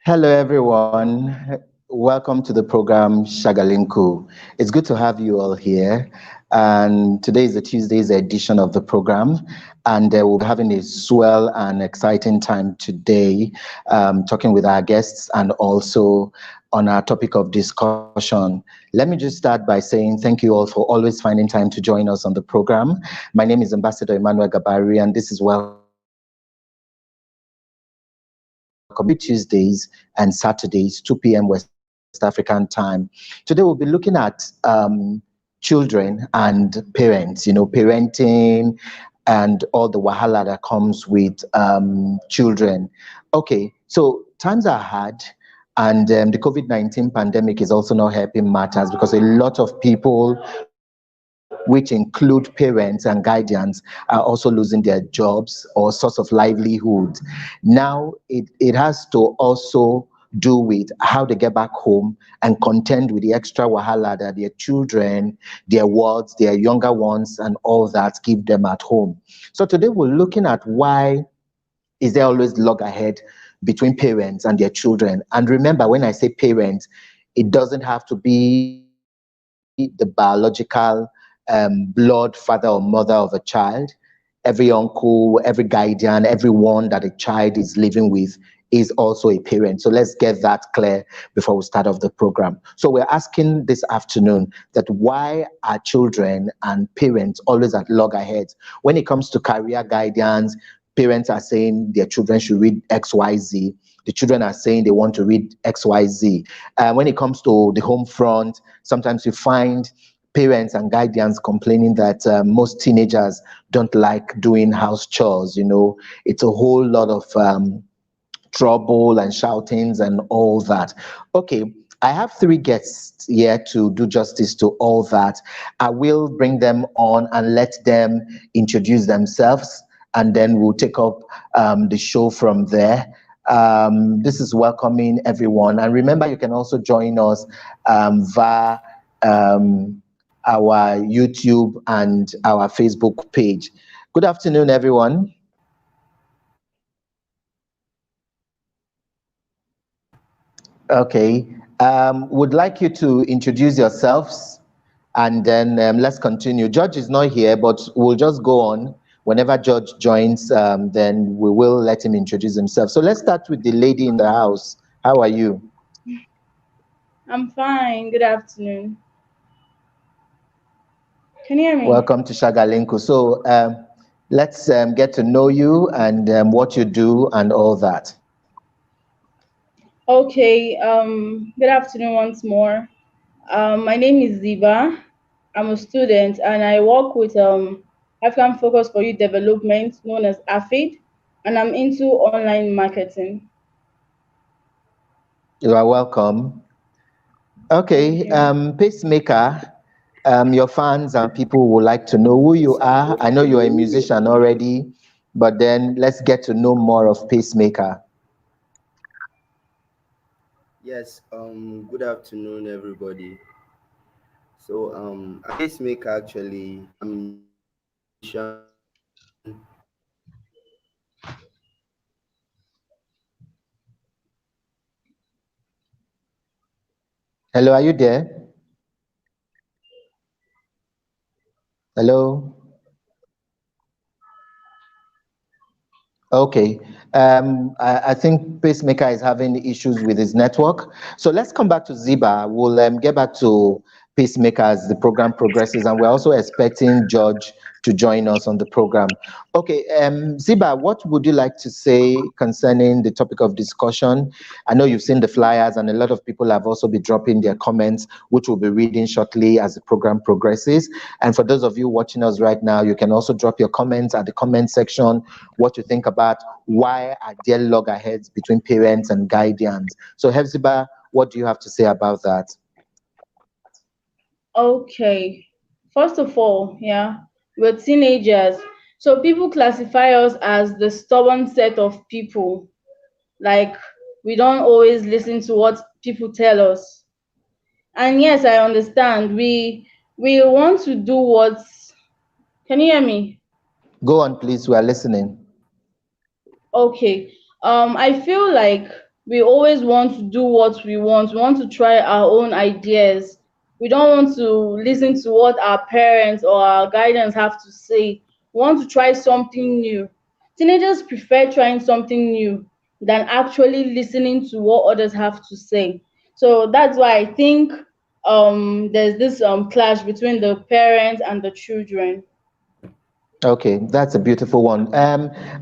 Hello, everyone. Welcome to the program Shagalinku. It's good to have you all here. And today is the Tuesday's edition of the program. And we'll be having a swell and exciting time today, talking with our guests and also on our topic of discussion. Let me just start by saying thank you all for always finding time to join us on the program. My name is Ambassador Emmanuel Gabari, and this is Welcome to Shagalinku. Every Tuesdays and Saturdays, 2 p.m. West African time. Today we'll be looking at children and parents, parenting and all the wahala that comes with children. Okay, so times are hard, and the COVID-19 pandemic is also not helping matters because a lot of people, which include parents and guardians, are also losing their jobs or source of livelihood. Now, it has to also do with how they get back home and contend with the extra wahala that their children, their wards, their younger ones, and all that give them at home. So today we're looking at why is there always loggerhead between parents and their children. And remember, when I say parents, it doesn't have to be the biological blood father or mother of a child. Every uncle, every guardian, everyone that a child is living with is also a parent. So let's get that clear before we start off the program. So we're asking this afternoon that why are children and parents always at loggerheads? When it comes to career guidance, parents are saying their children should read XYZ. The children are saying they want to read XYZ. When it comes to the home front, sometimes you find parents and guardians complaining that most teenagers don't like doing house chores. It's a whole lot of trouble and shoutings and all that. Okay, I have three guests here to do justice to all that. I will bring them on and let them introduce themselves, and then we'll take up the show from there. This is welcoming everyone. And remember, you can also join us via our YouTube and our Facebook page. Good afternoon, everyone. Okay. Would like you to introduce yourselves and then let's continue. George is not here, but we'll just go on. Whenever George joins, then we will let him introduce himself. So let's start with the lady in the house. How are you? I'm fine. Good afternoon. Can you hear me? Welcome to Shagalinku. So let's get to know you and what you do and all that. Okay. Good afternoon once more. My name is Zibah. I'm a student and I work with African Focus for Youth Development, known as AFID, and I'm into online marketing. You are welcome. Thank Okay, you. Pacemaker, your fans and people would like to know who you are. I know you're a musician already, but then let's get to know more of Pacemaker. Yes, good afternoon, everybody. So, I'm a pacemaker actually. I'm a musician. Hello, are you there? Hello? Okay. I think Pacemaker is having issues with his network. So let's come back to Ziba. We'll get back to Pacemaker as the program progresses, and we're also expecting George to join us on the program. Okay, Ziba, what would you like to say concerning the topic of discussion? I know you've seen the flyers, and a lot of people have also been dropping their comments, which we'll be reading shortly as the program progresses. And for those of you watching us right now, you can also drop your comments at the comment section, what you think about why are there loggerheads between parents and guardians. So, Hefzibah, what do you have to say about that? Okay. First of all, yeah, we're teenagers. So people classify us as the stubborn set of people. Like we don't always listen to what people tell us. And yes, I understand. We want to do what's can you hear me? Go on, please. We are listening. Okay. I feel like we always want to do what we want. We want to try our own ideas. We don't want to listen to what our parents or our guidance have to say. We want to try something new. Teenagers prefer trying something new than actually listening to what others have to say. So that's why I think there's this clash between the parents and the children. Okay, that's a beautiful one.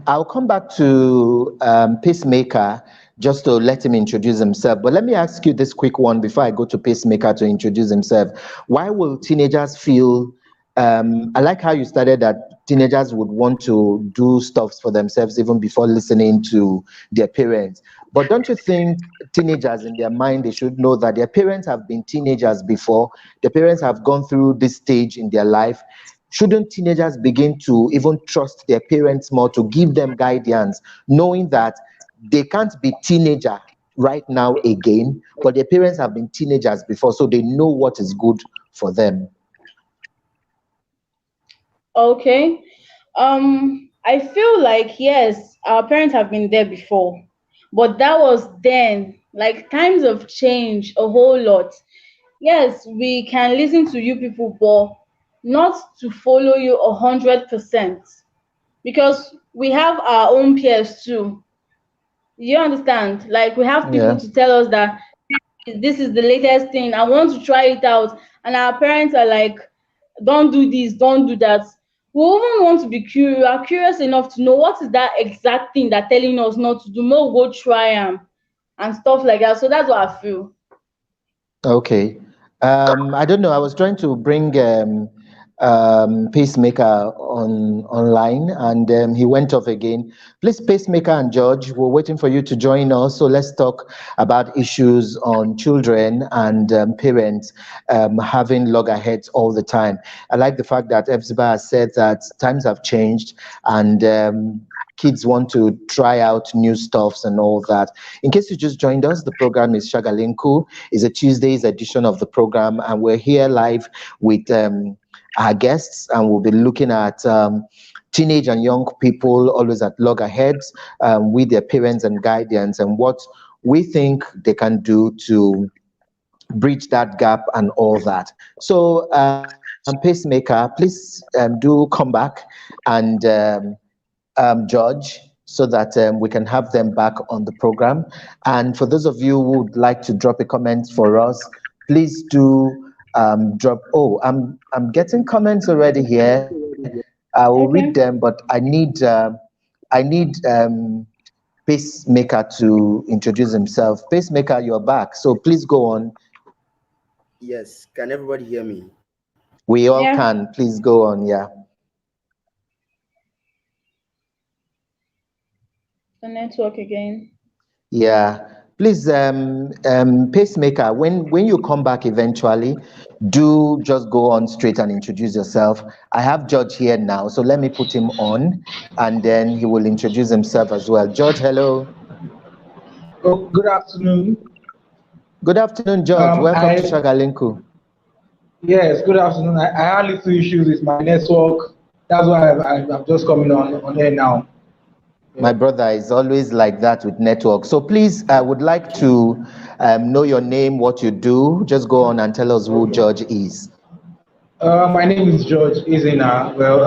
I'll come back to Pacemaker just to let him introduce himself. But let me ask you this quick one before I go to Pacemaker to introduce himself. Why will teenagers feel? I like how you started that teenagers would want to do stuff for themselves even before listening to their parents. But don't you think teenagers in their mind they should know that their parents have been teenagers before? Their parents have gone through this stage in their life. Shouldn't teenagers begin to even trust their parents more to give them guidance, knowing that they can't be teenager right now again, but their parents have been teenagers before, so they know what is good for them? Okay. I feel like yes, our parents have been there before, but that was then. Like times have changed a whole lot. Yes, we can listen to you people, but not to follow you 100%, because we have our own peers too. You understand? Like we have people Yeah. to tell us that this is the latest thing. I want to try it out, and our parents are like, don't do this, don't do that. We even want to be curious, are curious enough to know what is that exact thing that telling us not to do. No, go try them and stuff like that. So that's what I feel. Okay. I don't know. I was trying to bring Pacemaker on online, and he went off again. Please, Pacemaker and George, we're waiting for you to join us. So let's talk about issues on children and parents having loggerheads all the time. I like the fact that Zibah has said that times have changed, and kids want to try out new stuffs and all that. In case you just joined us, the program is Shagalinku. It's a Tuesday's edition of the program, and we're here live with our guests, and we'll be looking at teenage and young people always at loggerheads with their parents and guardians, and what we think they can do to bridge that gap and all that. So, Pacemaker, please do come back and judge so that we can have them back on the program. And for those of you who would like to drop a comment for us, please do drop. Oh, I'm getting comments already here. I will read them, Okay. but I need Pacemaker to introduce himself. Pacemaker, you're back, so please go on. Yes, can everybody hear me? We all Yeah. can. Please go on. Yeah. The network again. Yeah, please, Pacemaker, when you come back eventually, do just go on straight and introduce yourself. I have George here now, so let me put him on, and then he will introduce himself as well. George, hello. Oh, good afternoon. Good afternoon, George. Welcome to I Shagalinku. Yes, good afternoon. I had little issues with my network. That's why I'm just coming on air now. My Yeah. brother is always like that with network. So please, I would like to know your name, what you do. Just go on and tell us who Okay. George is. My name is George Izina. Well,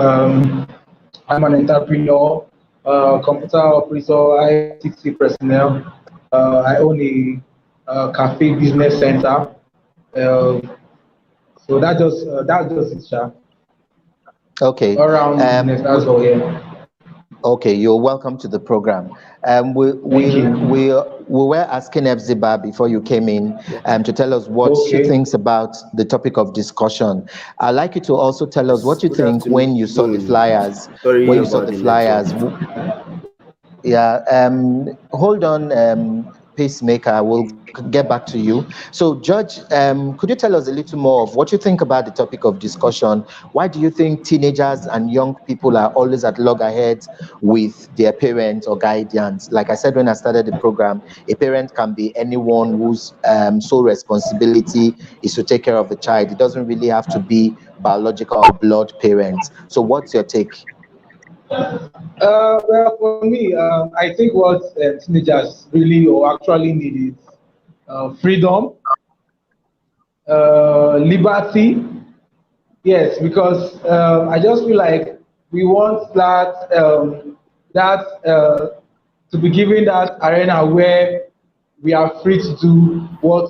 I'm an entrepreneur, computer operator, ICT personnel. I own a cafe business center. Uh, so that just it, sha. Okay. All around business. That's all. Yeah. Okay, you're welcome to the program. We Thank we you. we we were asking Zibah before you came in to tell us what she Okay. thinks about the topic of discussion. I'd like you to also tell us what Yes, you good think when you saw the afternoon. flyers. When Sorry you saw about the the network. flyers, yeah, hold on, Pacemaker. We'll get back to you. So, Judge, could you tell us a little more of what you think about the topic of discussion? Why do you think teenagers and young people are always at loggerheads with their parents or guardians? Like I said when I started the program, a parent can be anyone whose sole responsibility is to take care of the child. It doesn't really have to be biological or blood parents. So, what's your take? Well, for me, I think what teenagers really or actually need is freedom, liberty. Yes, because I just feel like we want that to be given that arena where we are free to do what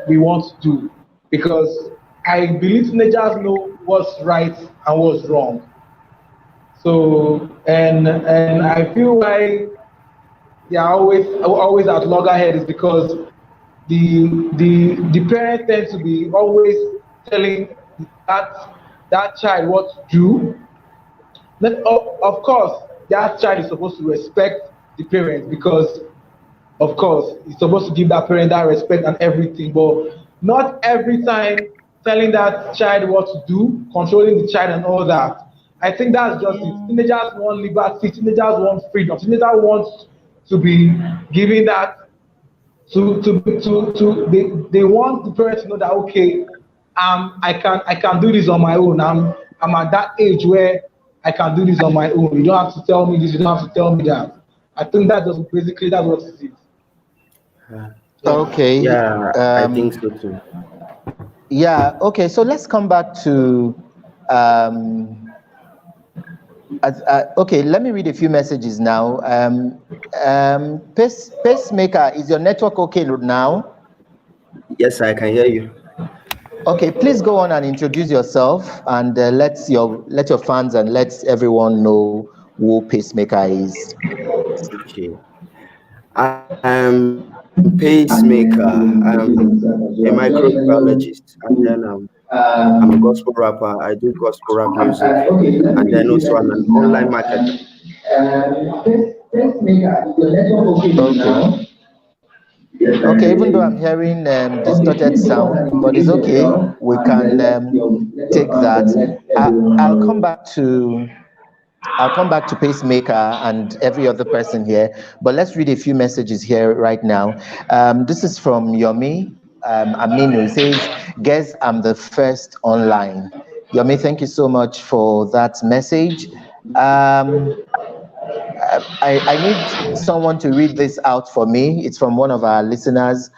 we want to do. Because I believe teenagers know what's right and what's wrong. So and I feel why they are always at loggerhead is because the parents tend to be always telling that that child what to do. Of course, that child is supposed to respect the parents because, of course, he's supposed to give that parent that respect and everything. But not every time telling that child what to do, controlling the child and all that. I think that's just it. Yeah. Teenagers want liberty. Teenagers want freedom. Teenagers want to be given that to they want the parents to know that okay, I can do this on my own. I'm at that age where I can do this on my own. You don't have to tell me this, you don't have to tell me that. I think that just basically that's what it is. Uh, Okay. yeah, I think Um, so too. yeah. Okay. So let's come back to. Um, okay. Let me read a few messages now. Pacemaker, is your network okay now? Yes, I can hear you. Okay. Please go on and introduce yourself, and let your fans and let everyone know who Pacemaker is. Okay. I'm pacemaker. I'm a microbiologist, and then I'm a gospel rapper. I do gospel rap music, and then also I'm an online marketer. Okay. Okay, even though I'm hearing distorted sound, but it's okay. We can take that. I'll come back to Pacemaker and every other person here, but let's read a few messages here right now. This is from Yomi Aminu. It says, "Guess I'm the first online." Yomi, thank you so much for that message. Um, I need someone to read this out for me. It's from one of our listeners.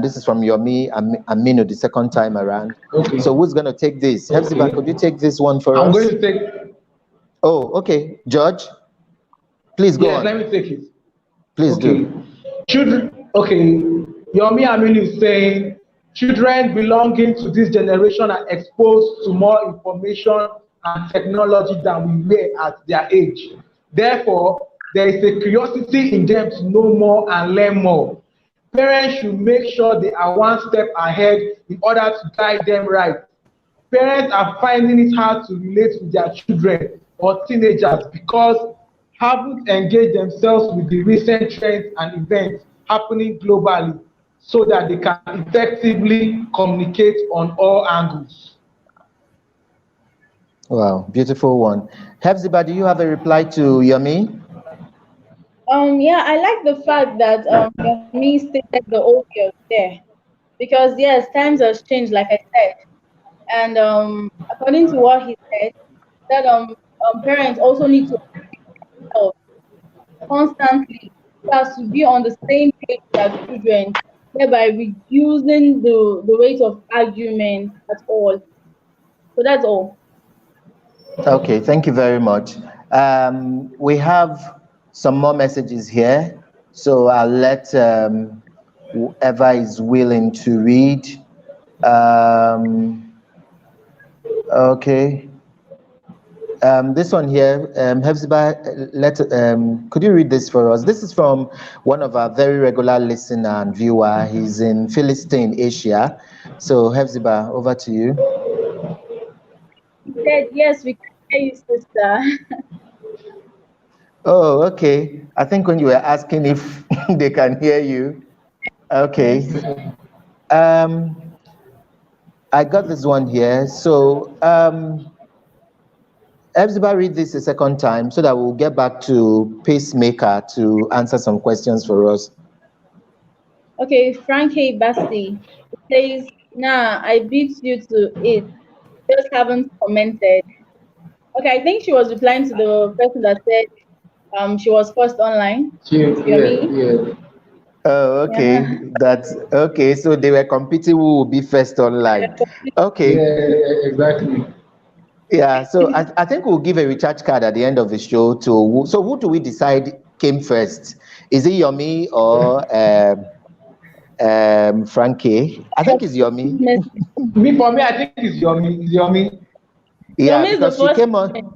This is from Yomi Amino the second time around. Okay. So who's going to take this? Hepzibah, could you take this one for I'm going us? to take Oh, okay. George, please go yes, let on. me take it. Please Okay. do. Children okay. Yomi Aminu is saying children belonging to this generation are exposed to more information and technology than we were at their age. Therefore, there is a curiosity in them to know more and learn more. Parents should make sure they are one step ahead in order to guide them right. Parents are finding it hard to relate with their children or teenagers because haven't engaged themselves with the recent trends and events happening globally so that they can effectively communicate on all angles. Wow, beautiful one. Hepzibah, do you have a reply to Yomi? Yeah, I like the fact that Yomi stated the obvious there, because yes, times has changed, like I said, and according to what he said, that parents also need to help constantly so as to be on the same page with their children, thereby reducing the rate of argument at all. So that's all. Okay, thank you very much. We have some more messages here, so I'll let whoever is willing to read. Um, okay. This one here, Hepzibah, could you read this for us? This is from one of our very regular listener and viewer. He's in Philistine, Asia. So, Hepzibah, over to you. He said, yes, we can hear you, sister. Oh, okay. I think when you were asking if they can hear you. Okay. Yes. Um, I got this one here. So, Hepzibah, read this a second time so that we'll get back to Pacemaker to answer some questions for us. Okay, Frankie Basti says, nah, I beat you to it. Just haven't commented. Okay, I think she was replying to the person that said she was first online. You Yeah, me? yeah, Oh, Yeah. okay. That's okay. So they were competing who will be first online. Okay. yeah, exactly. Yeah. So I think we'll give a recharge card at the end of the show to so who do we decide came first? Is it Yomi or Frankie? I think it's Yomi. For me, I think it's Yomi. It's Yomi. Yeah, Yomi is the because she first came on. comment.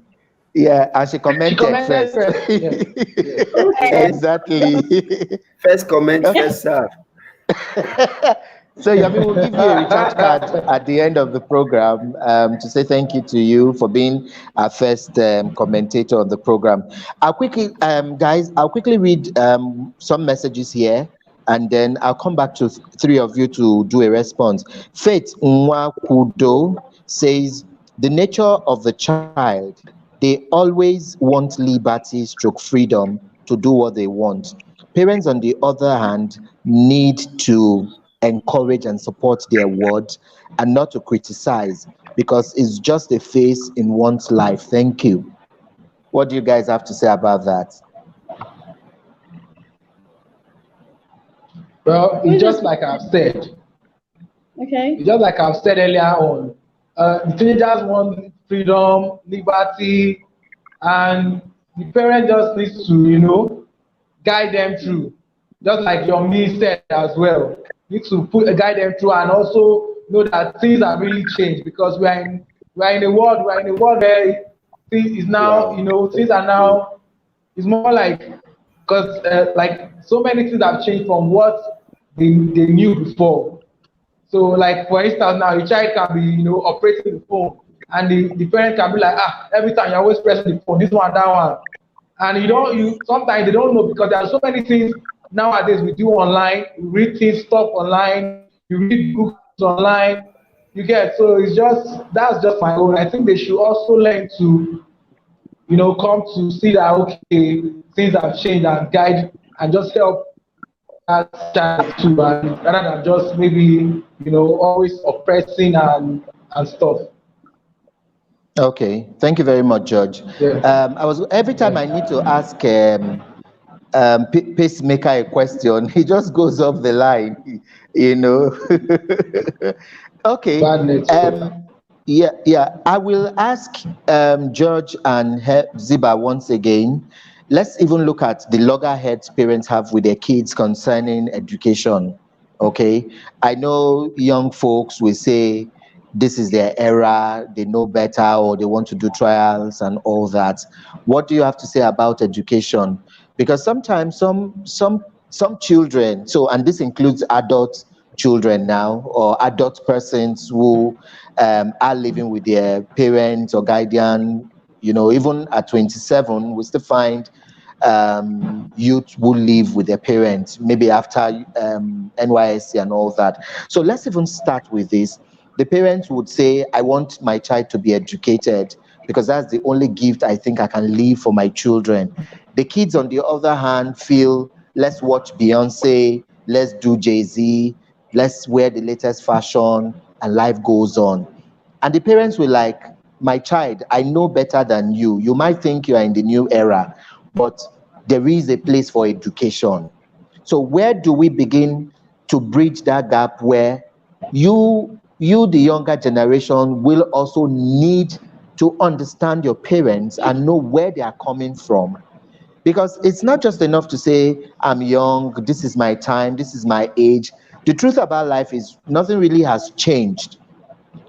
Yeah, and she She commented commented first. first. Yeah, yeah. Okay. Exactly. First comment, first serve. So Yami will give you a recharge card at the end of the program to say thank you to you for being our first commentator on the program. I'll quickly, guys, I'll quickly read some messages here, and then I'll come back to three of you to do a response. Faith Nwakudo says the nature of the child, they always want liberty stroke freedom to do what they want. Parents, on the other hand, need to encourage and support their word and not to criticize because it's just a phase in one's life. Thank you. What do you guys have to say about that? Well, Who it's is this? just like I've said. It's Okay. just like I've said earlier on. The teenagers want freedom, liberty, and the parent just needs to, guide them through. Just like your me said as well. Need to guide them through and also know that things have really changed because we are in a world where things is now, Wow. things are now, it's more like, because like so many things have changed from what they knew before. So, like for instance, now a child can be, operating the phone, and the parent can be like, every time you're always pressing the phone, this one, that one, and you sometimes they don't know because there are so many things nowadays we do online. We read things, stuff online. You read books online. You get, so that's just my own. I think they should also learn to, come to see that okay, things have changed and guide and just help that child too, and rather than just maybe always oppressing and stuff. Okay, thank you very much, George. Yeah, I was every time I need to ask PaceMaker a question, he just goes off the line, you know. Okay. bad network. Yeah. I will ask George and Ziba once again. Let's even look at the loggerheads parents have with their kids concerning education. Okay. I know young folks will say this is their era, they know better, or they want to do trials and all that. What do you have to say about education? Because sometimes some children, so and this includes adult children now or adult persons who are living with their parents or guardian, even at 27 we still find youth who live with their parents maybe after NYSC and all that. So let's even start with this. The parents would say, I want my child to be educated because that's the only gift I think I can leave for my children. The kids, on the other hand, feel, let's watch Beyonce, let's do Jay-Z, let's wear the latest fashion, and life goes on. And the parents were like, my child, I know better than you. You might think you are in the new era, but there is a place for education. So where do we begin to bridge that gap where you the younger generation will also need to understand your parents and know where they are coming from, because it's not just enough to say I'm young, this is my time, this is my age. The truth about life is nothing really has changed.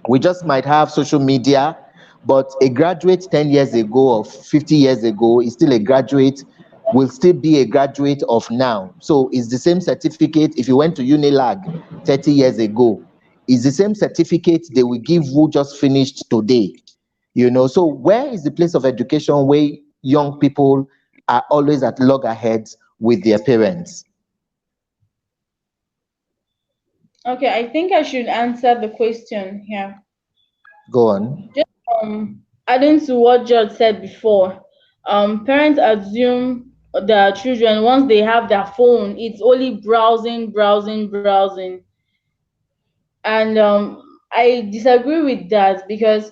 We just might have social media, but a graduate 10 years ago or 50 years ago is still a graduate, will still be a graduate of now. So it's the same certificate if you went to Unilag 30 years ago. It's the same certificate they will give who just finished today. So where is the place of education where young people are always at loggerheads with their parents? Okay, I think I should answer the question here. Go on. Just adding to what George said before, parents assume their children once they have their phone, it's only browsing, browsing, browsing, and I disagree with that because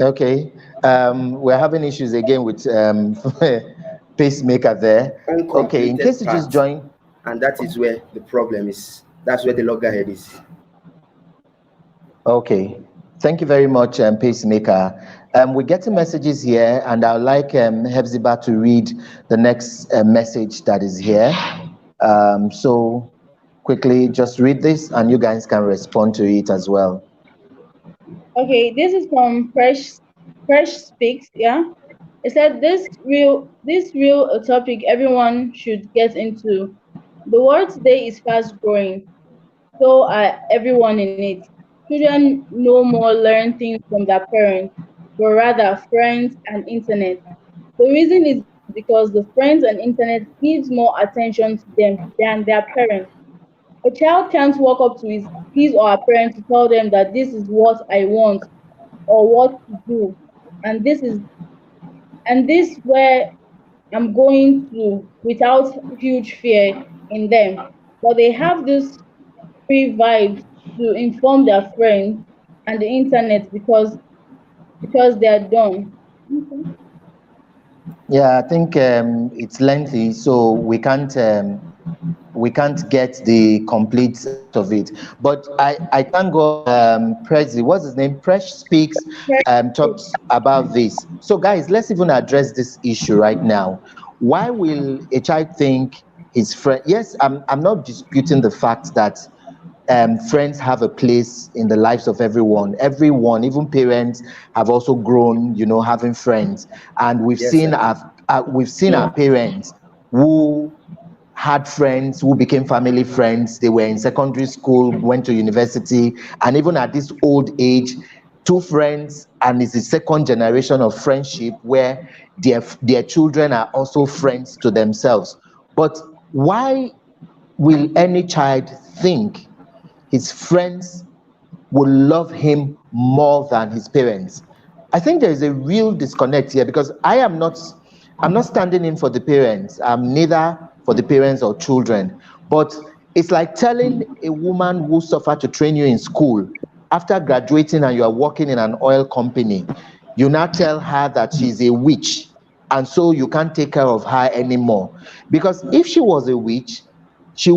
Okay. We're having issues again with pacemaker there. Okay, in Uncompleted case you just part, joined. and that is where the problem is. That's where the loggerhead is. Okay. Thank you very much, pacemaker. We're getting messages here, and I'd like Hepzibah to read the next message that is here. So quickly, just read this, and you guys can respond to it as well. Okay, this is from Fresh Speaks. Yeah, it said this real topic everyone should get into. The world today is fast growing, so are everyone in it. Children no more learn things from their parents, but rather friends and internet. The reason is because the friends and internet gives more attention to them than their parents. A child can't walk up to his or her parent to tell them that this is what I want or what to do, and this where I'm going to without huge fear in them. But they have this free vibe to inform their friends and the internet because they are done. Okay. Yeah, I think it's lengthy, so we can't get the complete out of it. But I thank God, Prezi, what's his name? Presh Speaks talks about this. So guys, let's even address this issue right now. Why will a child think his friend? Yes, I'm not disputing the fact that friends have a place in the lives of everyone. Everyone, even parents, have also grown, having friends, and Yes, sir. we've seen our parents who had friends who became family friends. They were in secondary school, went to university, and even at this old age, two friends, and it's the second generation of friendship where their children are also friends to themselves. But why will any child think his friends will love him more than his parents? I think there is a real disconnect here, because I'm not standing in for the parents. I'm neither for the parents or children. But it's like telling a woman who suffered to train you in school, after graduating and you are working in an oil company, you now tell her that she's a witch, and so you can't take care of her anymore. Because if she was a witch, she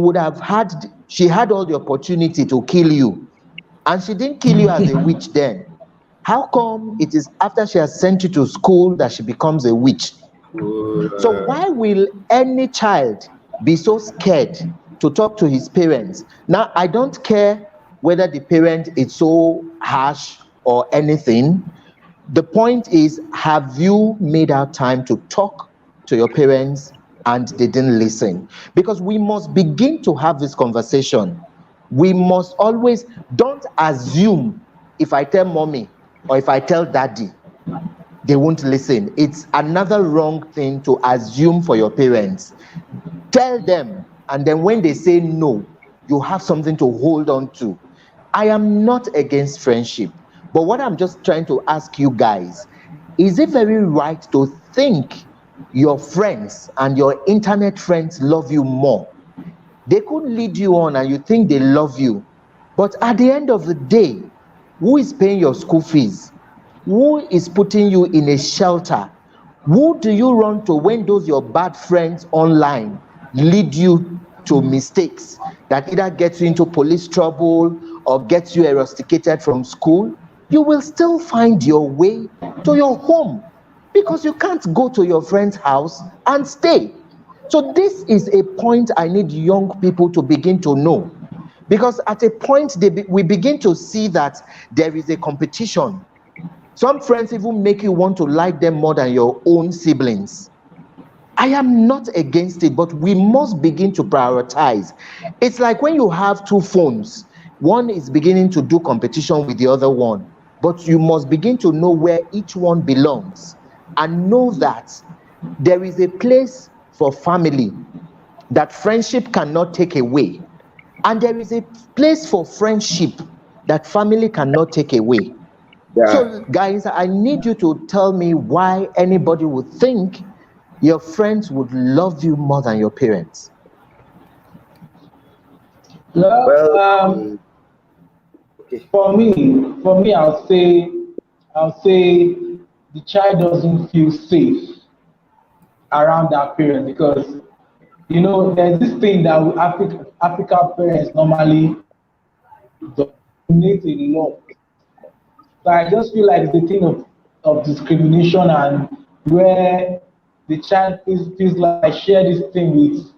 had all the opportunity to kill you, and she didn't kill you as a witch then. How come it is after she has sent you to school that she becomes a witch? So Uh, why will any child be so scared to talk to his parents? Now, I don't care whether the parent is so harsh or anything. The point is, have you made out time to talk to your parents and they didn't listen? Because we must begin to have this conversation. We must always, don't assume if I tell mommy or if I tell daddy, they won't listen. It's another wrong thing to assume for your parents. Tell them, and then when they say no, you have something to hold on to. I am not against friendship, but what I'm just trying to ask you guys, is it very right to think your friends and your internet friends love you more? They could lead you on and you think they love you, but at the end of the day, who is paying your school fees? Who is putting you in a shelter? Who do you run to when those your bad friends online lead you to mistakes that either gets you into police trouble or gets you rusticated from school? You will still find your way to your home, because you can't go to your friend's house and stay. So this is a point I need young people to begin to know, because at a point we begin to see that there is a competition. Some friends even make you want to like them more than your own siblings. I am not against it, but we must begin to prioritize. It's like when you have two phones, one is beginning to do competition with the other one, but you must begin to know where each one belongs and know that there is a place for family that friendship cannot take away, and there is a place for friendship that family cannot take away. yeah. So, guys, I need you to tell me why anybody would think your friends would love you more than your parents. Well, Well, okay. for me, I'll say I'll say the child doesn't feel safe around that parent because there's this thing that African parents normally dominate a lot. So I just feel like it's a thing of discrimination and where the child feels like I share this thing with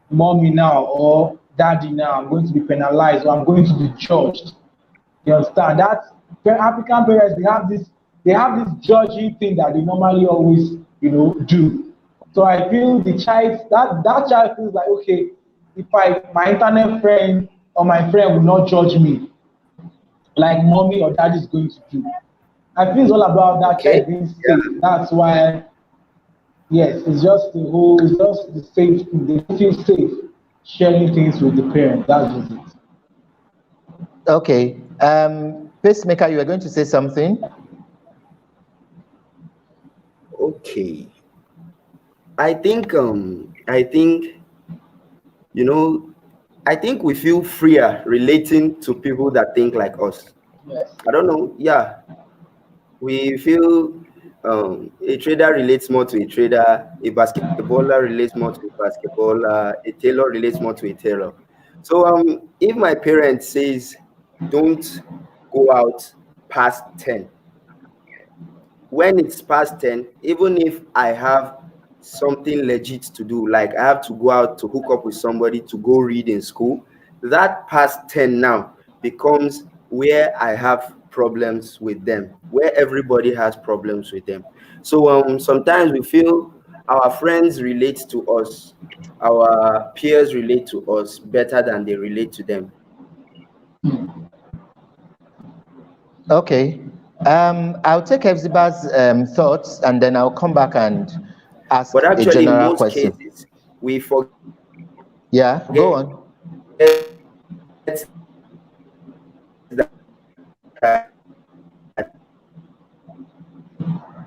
mommy now or daddy now, I'm going to be penalized or I'm going to be judged. You understand? That African parents they have this judgy thing that they normally always do. So I feel the child that child feels like okay, if my internet friend or my friend will not judge me like mommy or daddy is going to do. I feel it's all about that Okay. child being safe. That's why yes, it's just the safe they feel safe sharing things with the parent. That's just it. Okay. Pacemaker, you were going to say something? Okay. I think you know I think we feel freer relating to people that think like us. Yes. I don't know. Yeah, we feel a trader relates more to a trader, a basketballer relates more to a basketballer, a tailor relates more to a tailor. So if my parent says don't go out past 10, when it's past 10, even if I have something legit to do, like I have to go out to hook up with somebody to go read in school, that past 10 now becomes where I have problems with them, where everybody has problems with them. So sometimes we feel our friends relate to us, our peers relate to us better than they relate to them. Okay. I'll take Zibah's thoughts and then I'll come back and ask But a actually, in general most question. cases, we forget Yeah, go that on.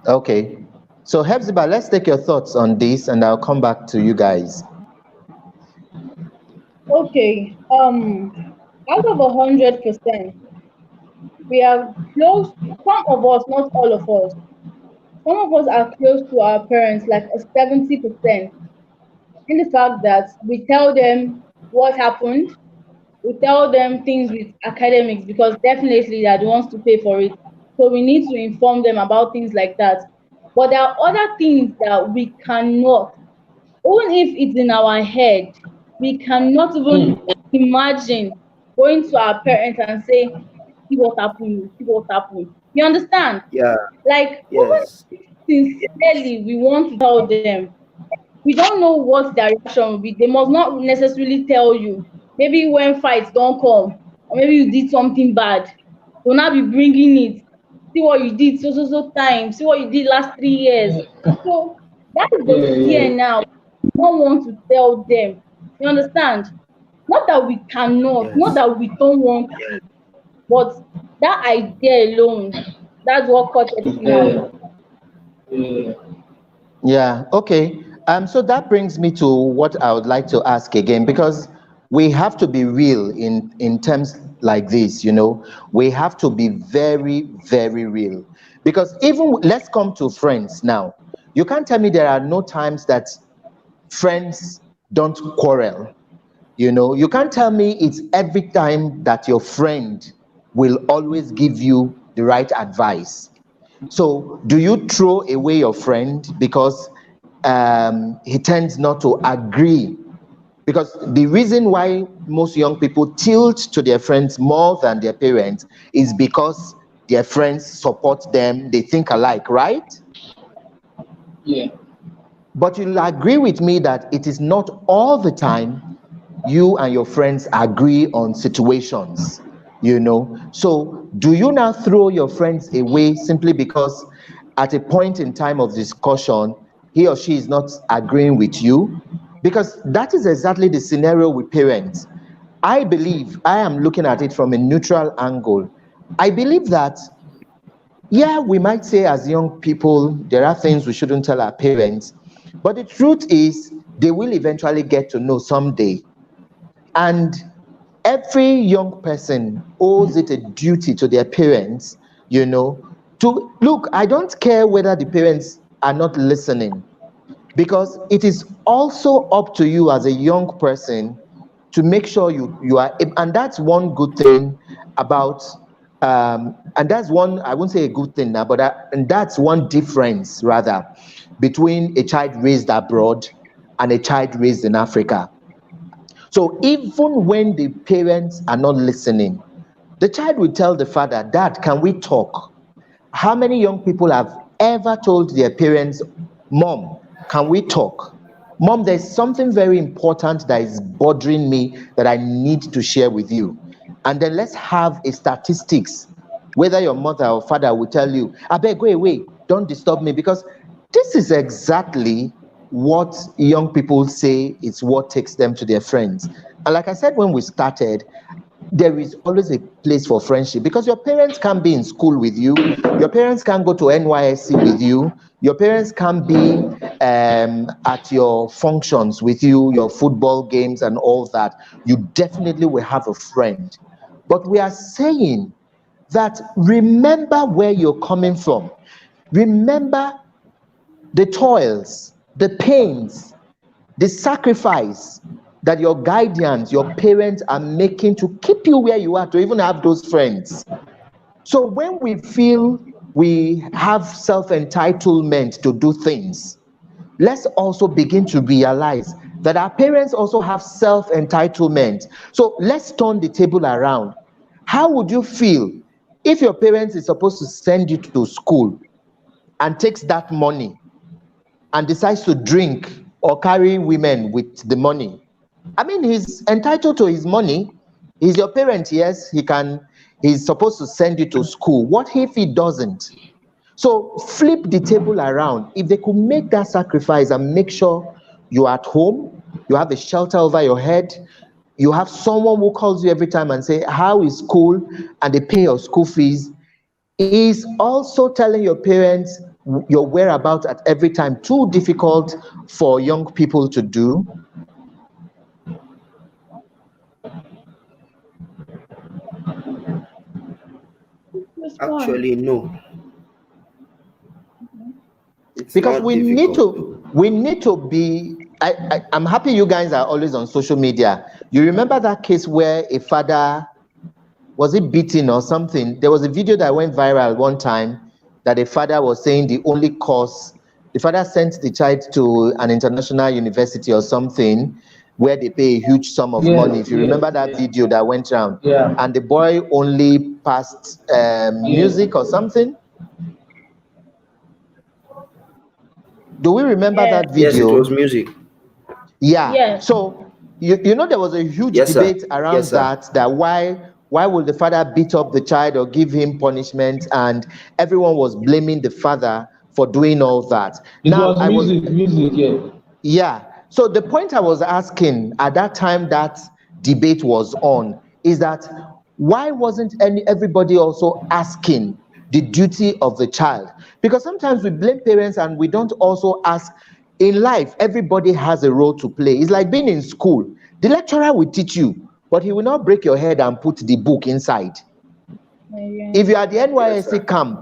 Okay. So Hepzibah, let's take your thoughts on this and I'll come back to you guys. Okay. Out of 100%, we are close. Some of us, not all of us. Some of us are close to our parents, like a 70%. In the fact that we tell them what happened, we tell them things with academics because definitely they are the ones to pay for it. So we need to inform them about things like that. But there are other things that we cannot, even if it's in our head, we cannot even imagine going to our parents and say, see what happened, see what happened. You understand? Yeah, Like, yes, even sincerely, we want to tell them, we don't know what their reaction will be. They must not necessarily tell you. Maybe when fights don't come, or maybe you did something bad, they'll not be bringing it. See what you did so time. See what you did last 3 years. So that is the Yeah, fear yeah, now. We don't want to tell them. You understand? Not that we cannot, not yes. that we don't want to, but that idea alone, that's what caught everything out. yeah, yeah. Yeah, okay. So that brings me to what I would like to ask again, because we have to be real in terms like this, you know. We have to be very, very real. Because even let's come to friends now. You can't tell me there are no times that friends don't quarrel. You know, you can't tell me it's every time that your friend will always give you the right advice. So, do you throw away your friend because he tends not to agree? Because the reason why most young people tilt to their friends more than their parents is because their friends support them, they think alike, right? Yeah. But you'll agree with me that it is not all the time you and your friends agree on situations, you know. So do you now throw your friends away simply because at a point in time of discussion he or she is not agreeing with you? Because that is exactly the scenario with parents. I believe, I am looking at it from a neutral angle. I believe that, yeah, we might say as young people there are things we shouldn't tell our parents, but the truth is they will eventually get to know someday. And every young person owes it a duty to their parents, you know, To look, I don't care whether the parents are not listening, because it is also up to you as a young person to make sure you are, and that's one good thing about, and that's one, I won't say a good thing now, but and that's one difference rather between a child raised abroad and a child raised in Africa. So even when the parents are not listening, the child will tell the father, "Dad, can we talk?" How many young people have ever told their parents, "Mom, can we talk? Mom, there's something very important that is bothering me that I need to share with you." And then let's have a statistics, whether your mother or father will tell you, "I beg, go away, don't disturb me," because this is exactly what young people say is what takes them to their friends. And like I said when we started, there is always a place for friendship, because your parents can't be in school with you, your parents can't go to NYSC with you, your parents can't be at your functions with you, your football games and all that. You definitely will have a friend. But we are saying that remember where you're coming from. Remember the toils, the pains, the sacrifice that your guardians, your parents are making to keep you where you are, to even have those friends. So when we feel we have self-entitlement to do things, let's also begin to realize that our parents also have self-entitlement. So let's turn the table around. How would you feel if your parents is supposed to send you to school and takes that money and decides to drink or carry women with the money? I mean, he's entitled to his money. He's your parent, yes, he's supposed to send you to school. What if he doesn't? So flip the table around. If they could make that sacrifice and make sure you're at home, you have a shelter over your head, you have someone who calls you every time and say, "How is school?" and they pay your school fees, is also telling your parents your whereabouts at every time too difficult for young people to do? Respond. Actually, no, it's Because not difficult though. we need to be, I'm happy you guys are always on social media. You remember that case where a father, was it beaten or something? There was a video that went viral one time that a father was saying the only cause, the father sent the child to an international university or something where they pay a huge sum of money. Yes, If you yes, remember that yeah, video that went around, yeah, and the boy only passed yes. music or something. Do we remember Yes. that Yes, it was video? music. Yeah. Yes. So you know there was a huge Yes, sir. debate Yes, around sir. that why will the father beat up the child or give him punishment, and everyone was blaming the father for doing all that. It Now was I was, music, yeah. yeah. So the point I was asking at that time that debate was on is that why wasn't everybody also asking the duty of the child? Because sometimes we blame parents and we don't also ask. In life, everybody has a role to play. It's like being in school. The lecturer will teach you, but he will not break your head and put the book inside. Yeah. If you are at the Yes, NYSC sir. camp,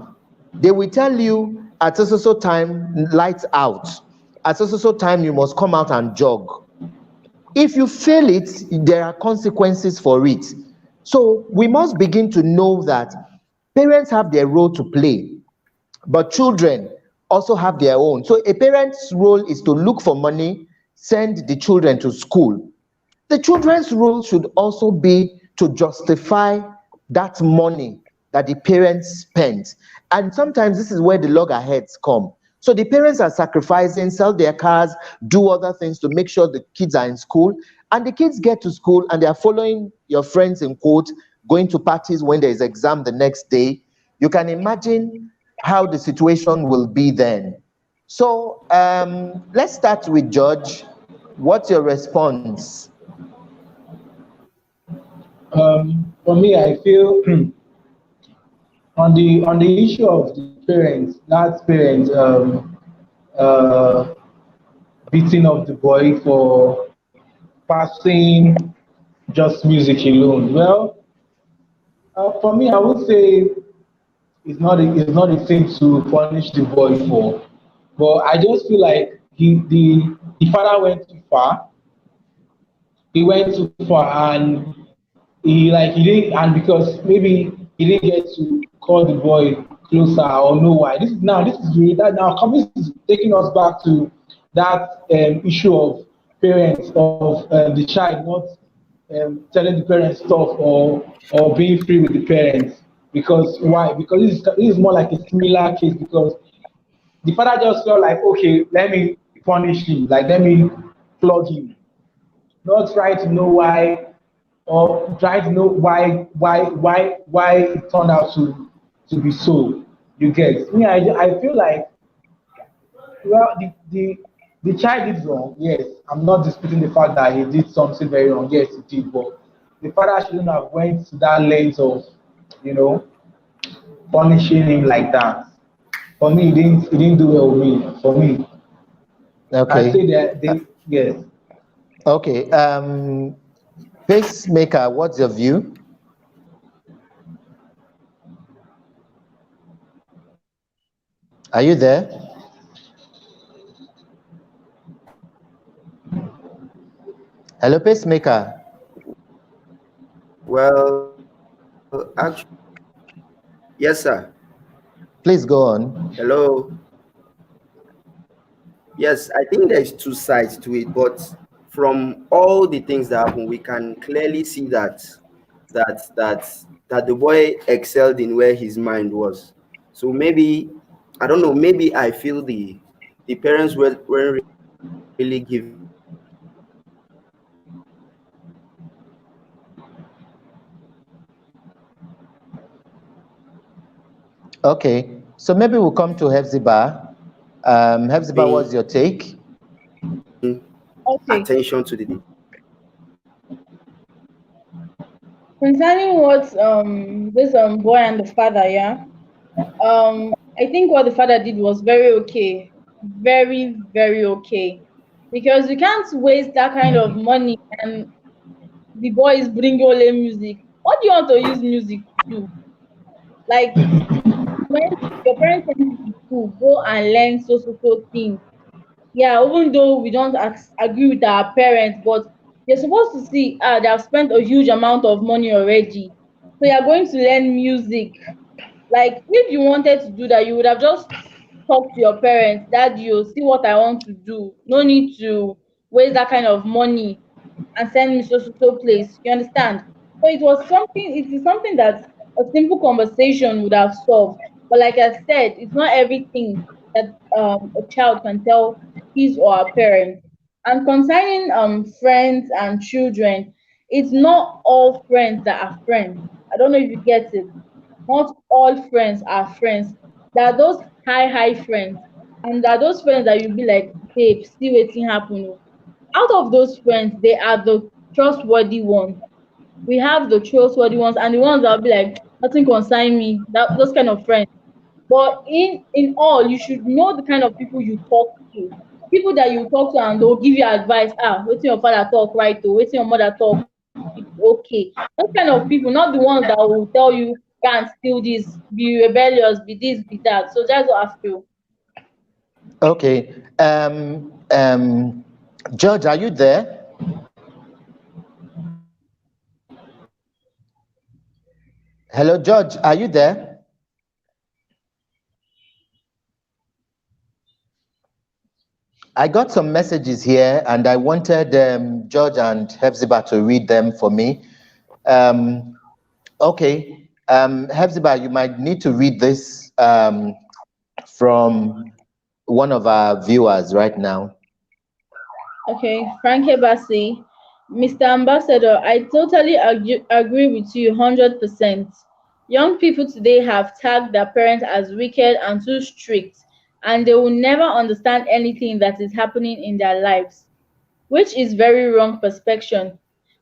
they will tell you at so time, lights out. At so time, you must come out and jog. If you fail it, there are consequences for it. So we must begin to know that parents have their role to play, but children also have their own. So a parent's role is to look for money, send the children to school. The children's role should also be to justify that money that the parents spent. And sometimes this is where the loggerheads come. So the parents are sacrificing, sell their cars, do other things to make sure the kids are in school. And the kids get to school and they are following your friends in quote, going to parties when there is exam the next day. You can imagine how the situation will be then. So let's start with George. What's your response? For me, I feel on the issue of the parents, last parents uh, beating up the boy for passing just music alone. Well, for me, I would say it's not a thing to punish the boy for. But I just feel like the father went too far. He went too far, and he didn't, and because maybe he didn't get to call the boy closer or know why. This is really that now this is taking us back to that issue of parents of the child not telling the parents stuff or being free with the parents. Because why? Because this is more like a similar case, because the father just felt like, okay, let me punish him, like let me flog him, not trying to know why, or trying to know why it turned out to be so. You get me? I feel like, well, the child did wrong. Yes, I'm not disputing the fact that he did something very wrong. Yes, he did, but the father shouldn't have went to that length of, you know, punishing him like that. For me, he didn't do well with me. For me, I say Okay. that they yes. Okay. Pacemaker, what's your view? Are you there? Hello, Pacemaker. Well, actually, yes, sir. Please go on. Hello. Yes, I think there's two sides to it, but from all the things that happen, we can clearly see that the boy excelled in where his mind was. So maybe, I don't know, maybe I feel the parents weren't really giving him the attention he needed. Okay. So maybe we'll come to Hefzibah. Hefzibah, what's your take? Okay. Attention to the Concerning what this boy and the father, yeah. I think what the father did was very okay. Very, very okay. Because you can't waste that kind of money and the boy is bringing only music. What do you want to use music to do? Like when your parents send you to school, go and learn so things. Yeah, even though we don't agree with our parents, but you're supposed to see, they have spent a huge amount of money already. So you're going to learn music. Like if you wanted to do that, you would have just talked to your parents, Dad, you see what I want to do. No need to waste that kind of money and send me so place. You understand? So it is something that a simple conversation would have solved. But like I said, it's not everything that a child can tell his or her parent. And concerning friends and children, it's not all friends that are friends. I don't know if you get it. Not all friends are friends. There are those high friends, and there are those friends that you'll be like, babe, see wetin happen. Oh. Out of those friends, they are the trustworthy ones. We have the trustworthy ones and the ones that will be like, nothing concern me. Those kind of friends. But in all, you should know the kind of people you talk to. People that you talk to and they'll give you advice. Wetin your father talk right to, wetin your mother talk, it's okay. Those kind of people, not the ones that will tell you can't steal this, be rebellious, be this, be that. So that's what I feel. Okay. George, are you there? Hello, George, are you there? I got some messages here and I wanted George and Hefzibah to read them for me. Um, okay. Hefzibah, you might need to read this from one of our viewers right now. Okay, Frankie Bassi, Mr. Ambassador, I totally agree with you 100%. Young people today have tagged their parents as wicked and too strict, and they will never understand anything that is happening in their lives, which is very wrong perception.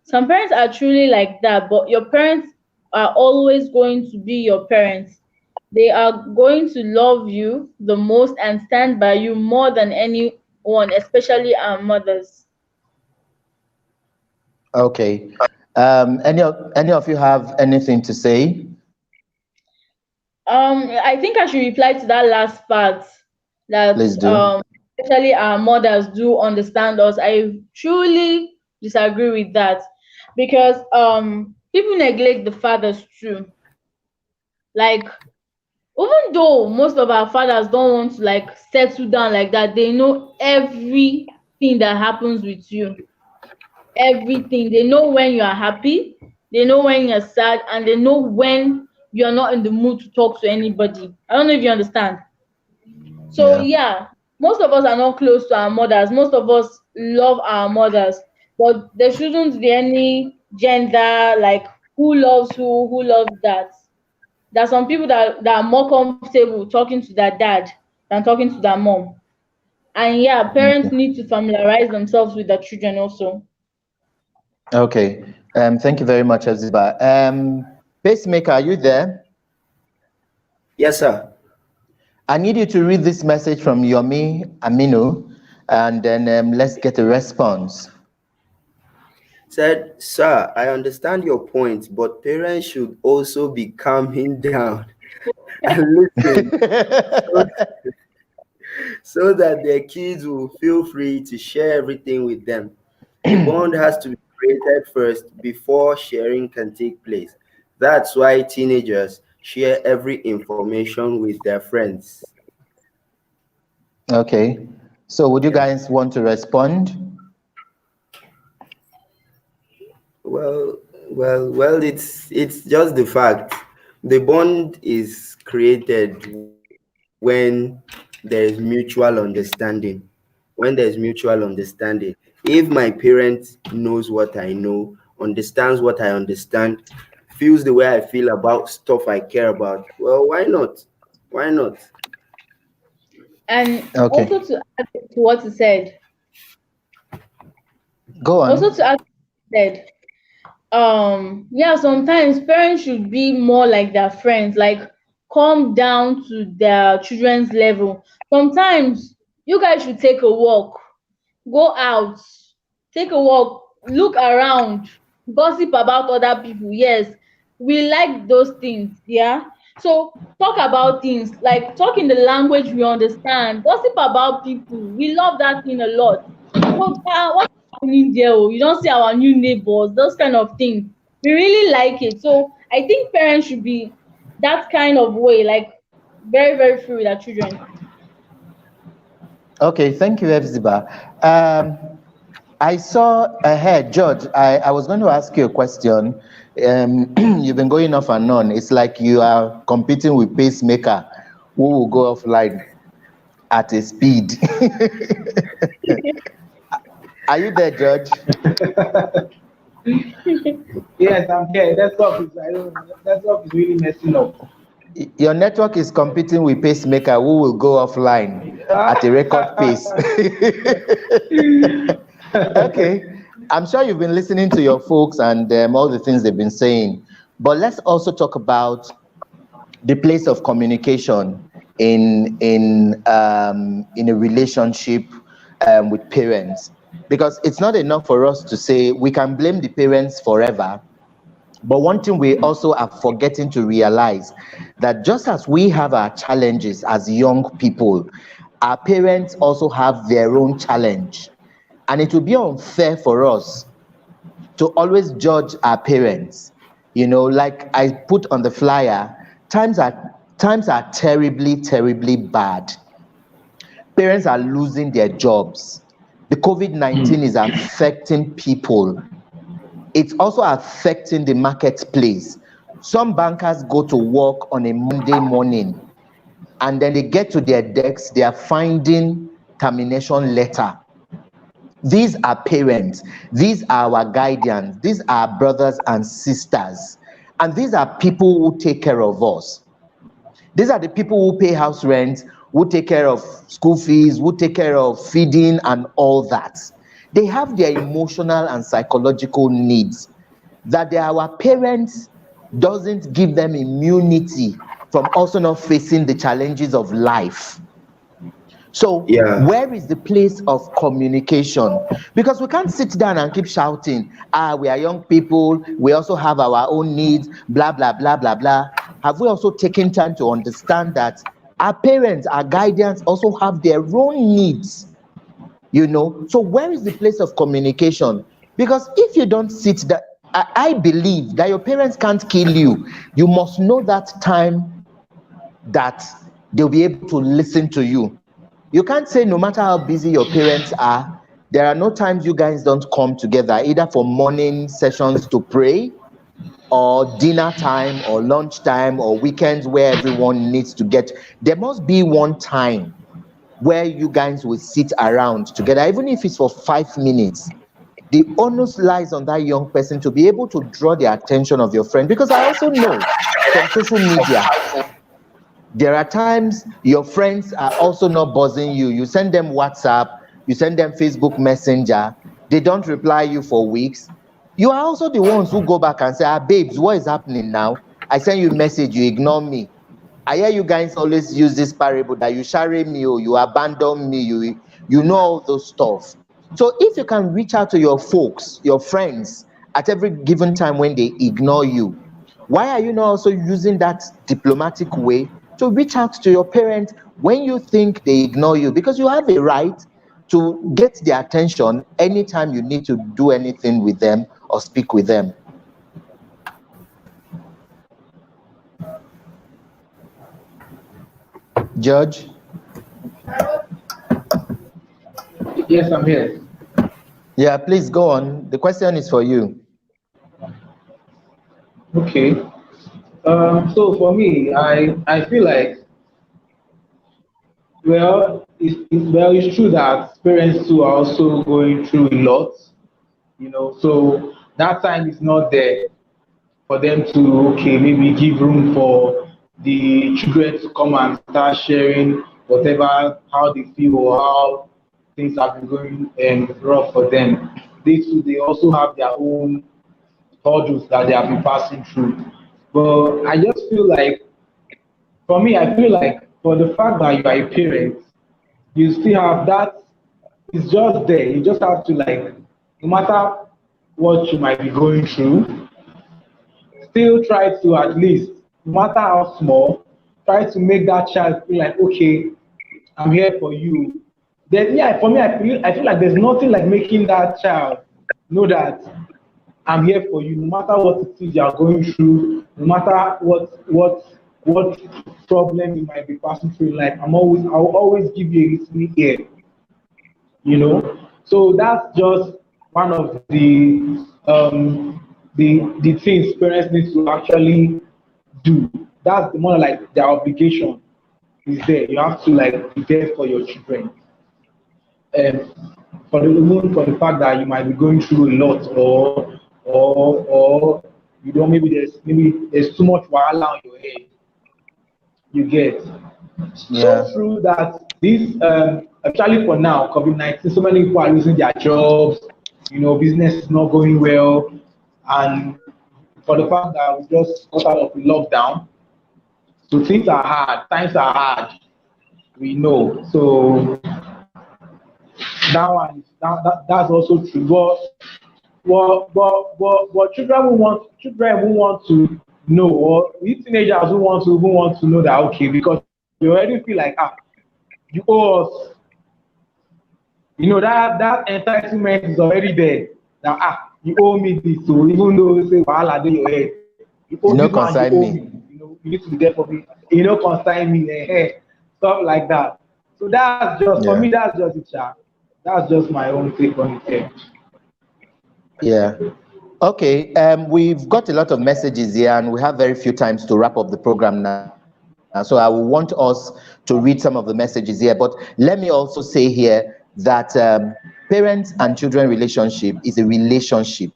Some parents are truly like that, but your parents are always going to be your parents. They are going to love you the most and stand by you more than anyone, especially our mothers. Okay. Any of you have anything to say? I think I should reply to that last part, that Please do. especially our mothers do understand us. I truly disagree with that, because people neglect the fathers too. Like, even though most of our fathers don't want to like settle down like that, they know everything that happens with you. Everything. They know when you are happy, they know when you're sad, and they know when you're not in the mood to talk to anybody. I don't know if you understand. So Yeah. yeah, most of us are not close to our mothers. Most of us love our mothers, but there shouldn't be any gender, like who loves who loves that. There are some people that are more comfortable talking to their dad than talking to their mom. And yeah, parents Okay. need to familiarize themselves with their children also. Okay. Thank you very much, Zibah. Pacemaker, are you there? Yes, sir. I need you to read this message from Yomi Aminu, and then let's get a response. Said, sir, I understand your point, but parents should also be calming down and listen so, so that their kids will feel free to share everything with them. The bond has to be created first before sharing can take place. That's why teenagers share every information with their friends. Okay. So would you Yeah. guys want to respond? Well, it's just the fact. The bond is created when there is mutual understanding. When there's mutual understanding. If my parent knows what I know, understands what I understand, feels the way I feel about stuff I care about, well, why not? Why not? And Okay. also to add to what he said, Go also to on. add to what he said, yeah, sometimes parents should be more like their friends, like come down to their children's level. Sometimes you guys should take a walk, go out, take a walk, look around, gossip about other people. Yes, we like those things. Yeah. So talk about things, like talk in the language we understand, gossip about people. We love that thing a lot. So what's happening there? Oh, you don't see our new neighbors, those kind of things. We really like it. So I think parents should be that kind of way, like very, very free with their children. Okay, thank you, Ziba. I saw ahead, George. I was going to ask you a question. You've been going off and on. It's like you are competing with Pacemaker, who will go offline at a speed. Are you there, George? Yes, I'm here. That stuff is, I don't know, that stuff is really messing up. Your network is competing with Pacemaker, who will go offline at a record pace. Okay, I'm sure you've been listening to your folks and all the things they've been saying, but let's also talk about the place of communication in a relationship with parents, because it's not enough for us to say we can blame the parents forever. But one thing we also are forgetting to realize, that just as we have our challenges as young people, our parents also have their own challenge. And it will be unfair for us to always judge our parents. You know, like I put on the flyer, times are terribly, terribly bad. Parents are losing their jobs. The COVID-19 is affecting people. It's also affecting the marketplace. Some bankers go to work on a Monday morning, and then they get to their desks, they are finding termination letter. These are parents, these are our guardians, these are brothers and sisters, and these are people who take care of us. These are the people who pay house rent, who take care of school fees, who take care of feeding and all that. They have their emotional and psychological needs that our parents doesn't give them immunity from also not facing the challenges of life. So Yeah. where is the place of communication? Because we can't sit down and keep shouting, we are young people, we also have our own needs, blah, blah, blah, blah, blah. have we also taken time to understand that our parents, our guardians also have their own needs? So where is the place of communication? Because if you don't sit that, I believe that your parents can't kill you. You must know that time that they'll be able to listen to you. You can't say no matter how busy your parents are, there are no times you guys don't come together, either for morning sessions to pray, or dinner time, or lunch time, or weekends where everyone needs to get. There must be one time where you guys will sit around together, even if it's for 5 minutes. The onus lies on that young person to be able to draw the attention of your friend, because I also know from social media there are times your friends are also not buzzing you. You send them WhatsApp, you send them Facebook Messenger, they don't reply you for weeks. You are also the ones who go back and say, babes, what is happening now? I send you a message, you ignore me. I hear you guys always use this parable that you share me, or you abandon me, you know all those stuff. So if you can reach out to your folks, your friends, at every given time when they ignore you, why are you not also using that diplomatic way to reach out to your parents when you think they ignore you? Because you have a right to get their attention anytime you need to do anything with them or speak with them. Judge? Yes, I'm here. Yeah, please go on. The question is for you. Okay. So for me, I feel like, it's true that parents too are also going through a lot, so that time is not there for them to, okay, maybe give room for the children to come and start sharing whatever, how they feel or how things have been going rough for them. They too, they also have their own hurdles that they have been passing through. But I just feel like, for me, I feel like for the fact that you are a parent, you still have that, it's just there. You just have to, like, no matter what you might be going through, still try to, at least, no matter how small, try to make that child feel like, okay, I'm here for you. Then yeah, for me, I feel like there's nothing like making that child know that I'm here for you, no matter what it is you are going through, no matter what problem you might be passing through in life. I'll always give you a listening ear. So that's just one of the things parents need to actually do. That's the more like their obligation is there. You have to, like, be there for your children. And for the fact that you might be going through a lot, or maybe there's too much wahala on your head. You get Yeah. so true that this, especially for now, COVID-19, so many people are losing their jobs. Business is not going well, and for the fact that we just got out of the lockdown, so things are hard. Times are hard. We know. So that one, that's also true. But children who want to know, or we teenagers who want to know that, okay, because you already feel like, you owe us. That entitlement is already there. That, you owe me this, so even though you say wahala dey your head, you owe You know, this one, you consign owe me. me. You need to be there for me. Consign me, stuff like that. So that's just, for Yeah. me, that's just it, sha. That's just my own take on it. Yeah. Okay. We've got a lot of messages here, and we have very few times to wrap up the program now. So I will want us to read some of the messages here. But let me also say here that parents and children relationship is a relationship.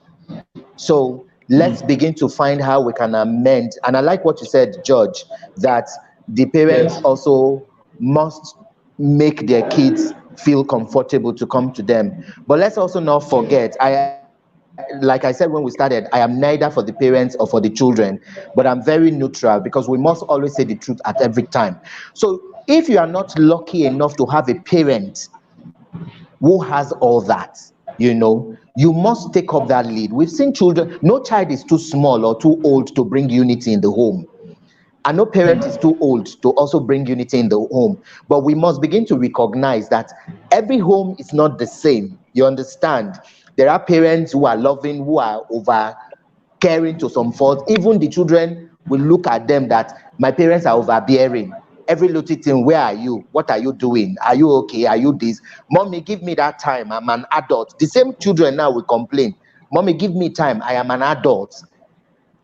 So let's begin to find how we can amend. And I like what you said, George, that the parents Yes. also must make their kids feel comfortable to come to them. But let's also not forget, like I said when we started, I am neither for the parents or for the children, but I'm very neutral, because we must always say the truth at every time. So if you are not lucky enough to have a parent who has all that, you must take up that lead. We've seen children, no child is too small or too old to bring unity in the home. I know parent is too old to also bring unity in the home, but we must begin to recognize that every home is not the same. You understand? There are parents who are loving, who are over caring to some fault. Even the children will look at them that my parents are overbearing. Every little thing, where are you? What are you doing? Are you okay? Are you this? Mommy, give me that time. I'm an adult. The same children now will complain. Mommy, give me time. I am an adult.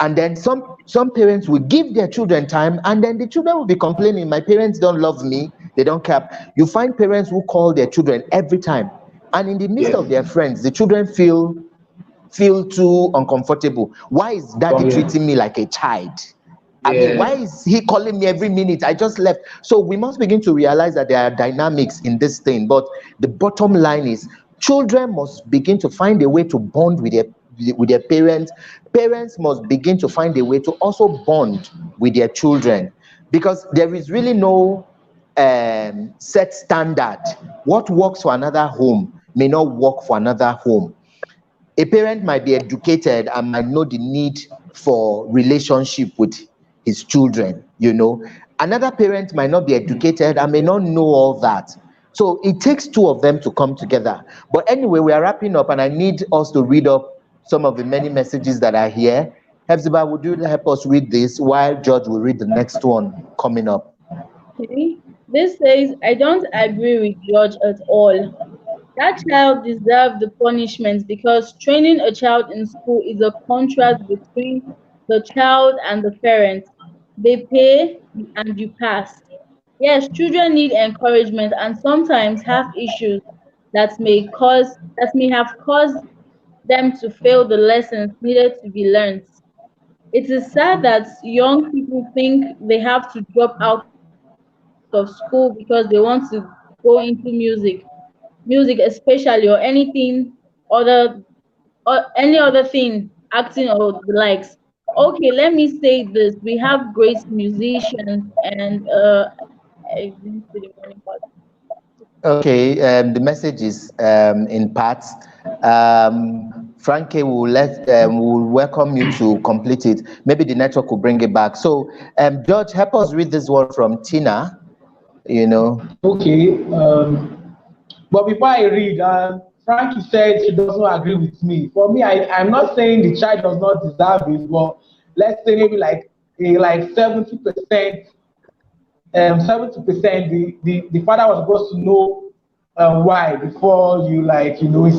And then some parents will give their children time, and then the children will be complaining, my parents don't love me, they don't care. You find parents who call their children every time, and in the midst Yes. of their friends, the children feel too uncomfortable. Why is Oh, daddy yeah. treating me like a child? I mean, why Yes. is he calling me every minute? I just left. So we must begin to realize that there are dynamics in this thing. But the bottom line is children must begin to find a way to bond with their parents. Parents must begin to find a way to also bond with their children, because there is really no set standard. What works for another home may not work for another home. A parent might be educated and might know the need for relationship with his children, you know. Another parent might not be educated and may not know all that. So it takes two of them to come together. But anyway, we are wrapping up, and I need us to read up some of the many messages that are here. Zibah, would you help us read this while George will read the next one coming up? Okay. This says, I don't agree with George at all. That child deserves the punishment because training a child in school is a contract between the child and the parent. They pay and you pass. Yes, children need encouragement and sometimes have issues that may have caused them to fail the lessons needed to be learned. It is sad that young people think they have to drop out of school because they want to go into music especially, or anything other or any other thing, acting or the likes. Okay, let me say this. We have great musicians and I didn't see the morning part. Okay, the message is in parts. Frankie will welcome you to complete it. Maybe the network will bring it back. So, George, help us read this one from Tina. You know. Okay. But before I read, Frankie said she doesn't agree with me. For me, I'm not saying the child does not deserve it, but let's say maybe like 70%, 70%, the father was supposed to know why before he